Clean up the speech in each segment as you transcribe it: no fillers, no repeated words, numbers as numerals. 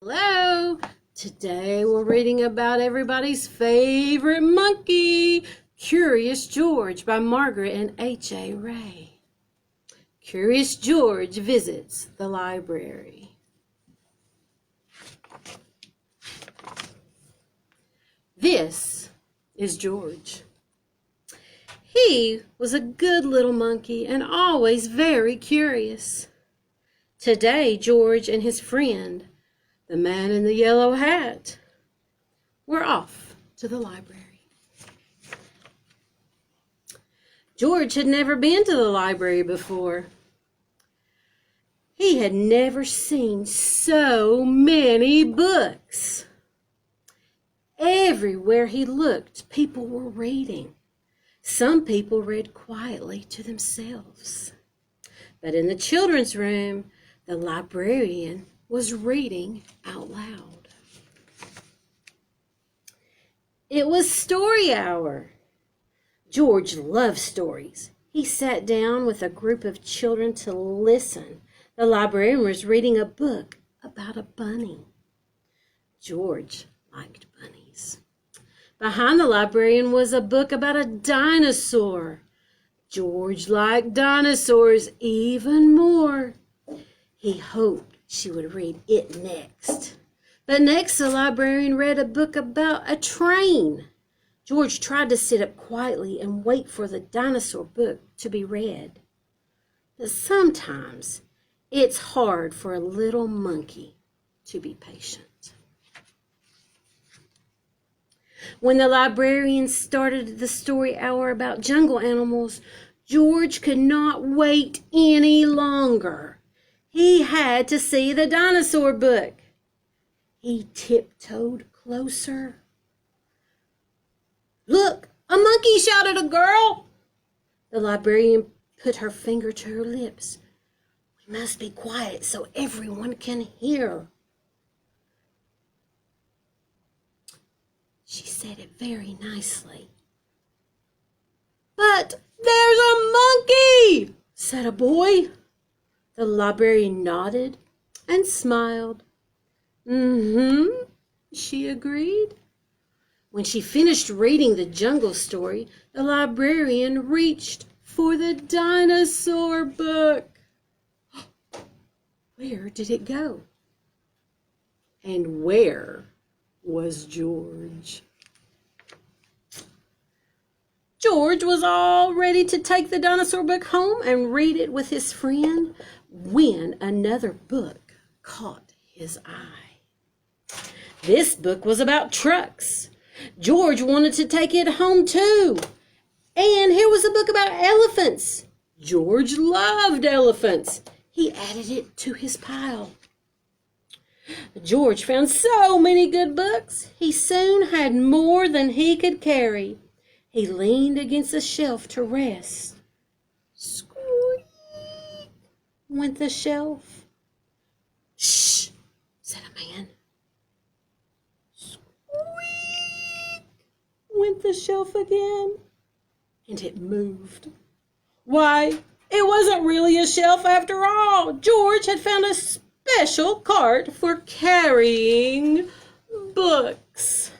Hello! Today we're reading about everybody's favorite monkey, Curious George by Margaret and H.A. Curious George visits the library. This is George. He was a good little monkey and always very curious. Today George and his friend, the man in the yellow hat, were off to the library. George had never been to the library before. He had never seen so many books. Everywhere he looked, people were reading. Some people read quietly to themselves. But in the children's room, the librarian was reading out loud. It was story hour. George loved stories. He sat down with a group of children to listen. The librarian was reading a book about a bunny. George liked bunnies. Behind the librarian was a book about a dinosaur. George liked dinosaurs even more. He hoped she would read it next. But next, the librarian read a book about a train. George tried to sit up quietly and wait for the dinosaur book to be read. But sometimes it's hard for a little monkey to be patient. When the librarian started the story hour about jungle animals, George could not wait any longer. He had to see the dinosaur book. He tiptoed closer. "Look, a monkey!" shouted a girl. The librarian put her finger to her lips. "We must be quiet so everyone can hear." She said it very nicely. "But there's a monkey!" said a boy. The librarian nodded and smiled. She agreed. When she finished reading the jungle story, the librarian reached for the dinosaur book. Where did it go? And where was George? George was all ready to take the dinosaur book home and read it with his friend when another book caught his eye. This book was about trucks. George wanted to take it home too. And here was a book about elephants. George loved elephants. He added it to his pile. George found so many good books. He soon had more than he could carry. He leaned against a shelf to rest. Squeak went the shelf. "Shh," said a man. Squeak went the shelf again, and it moved. Why, it wasn't really a shelf after all. George had found a special cart for carrying books.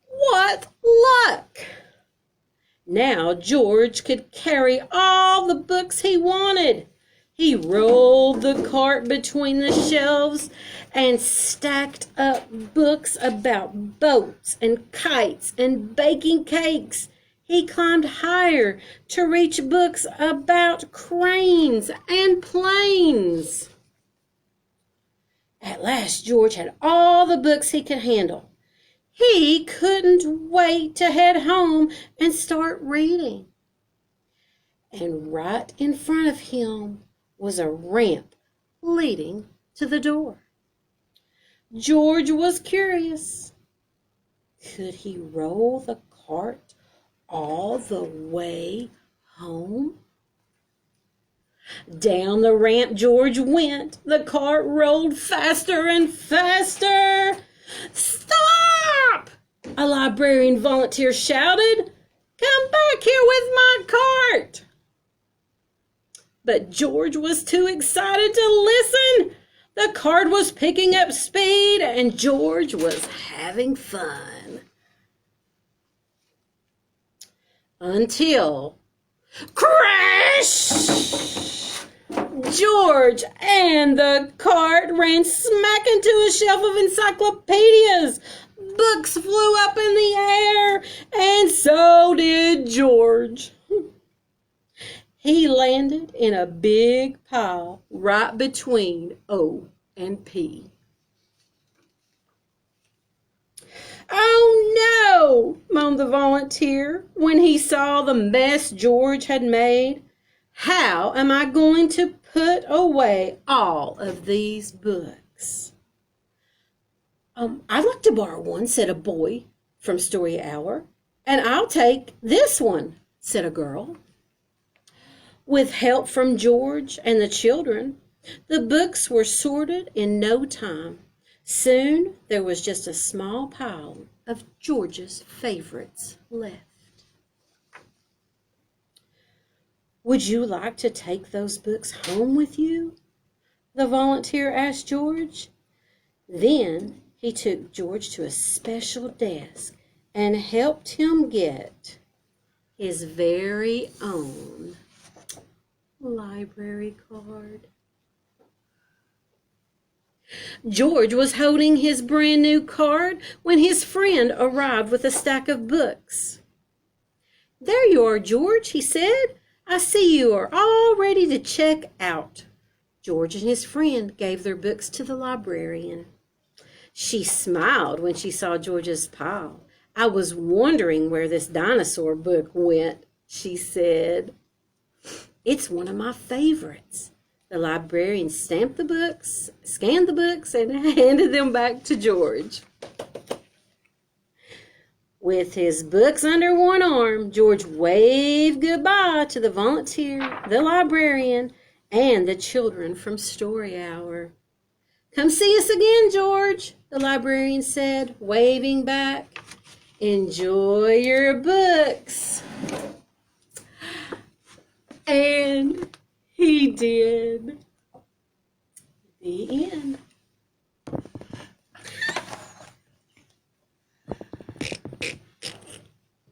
What luck! Now George could carry all the books he wanted. He rolled the cart between the shelves and stacked up books about boats and kites and baking cakes. He climbed higher to reach books about cranes and planes. At last, George had all the books he could handle. He couldn't wait to head home and start reading. And right in front of him was a ramp leading to the door. George was curious. Could he roll the cart all the way home? Down the ramp George went. The cart rolled faster and faster. "Stop!" a librarian volunteer shouted. "Come back here with my cart." But George was too excited to listen. The cart was picking up speed, and George was having fun. Until crash! George and the cart ran smack into a shelf of encyclopedias. Books flew up in the air, and so did George. He landed in a big pile right between O and P. "Oh no," moaned the volunteer when he saw the mess George had made. "How am I going to put away all of these books?" "I'd like to borrow one," said a boy from Story Hour. "And I'll take this one," said a girl. With help from George and the children, the books were sorted in no time. Soon there was just a small pile of George's favorites left. "Would you like to take those books home with you?" the volunteer asked George. Then he took George to a special desk and helped him get his very own library card. George was holding his brand new card when his friend arrived with a stack of books. "There you are, George," he said. "I see you are all ready to check out." George and his friend gave their books to the librarian. She smiled when she saw George's pile. "I was wondering where this dinosaur book went," she said. "It's one of my favorites." The librarian scanned the books, and handed them back to George. With his books under one arm, George waved goodbye to the volunteer, the librarian, and the children from Story Hour. "Come see us again, George," the librarian said, waving back. "Enjoy your books." And he did. The end.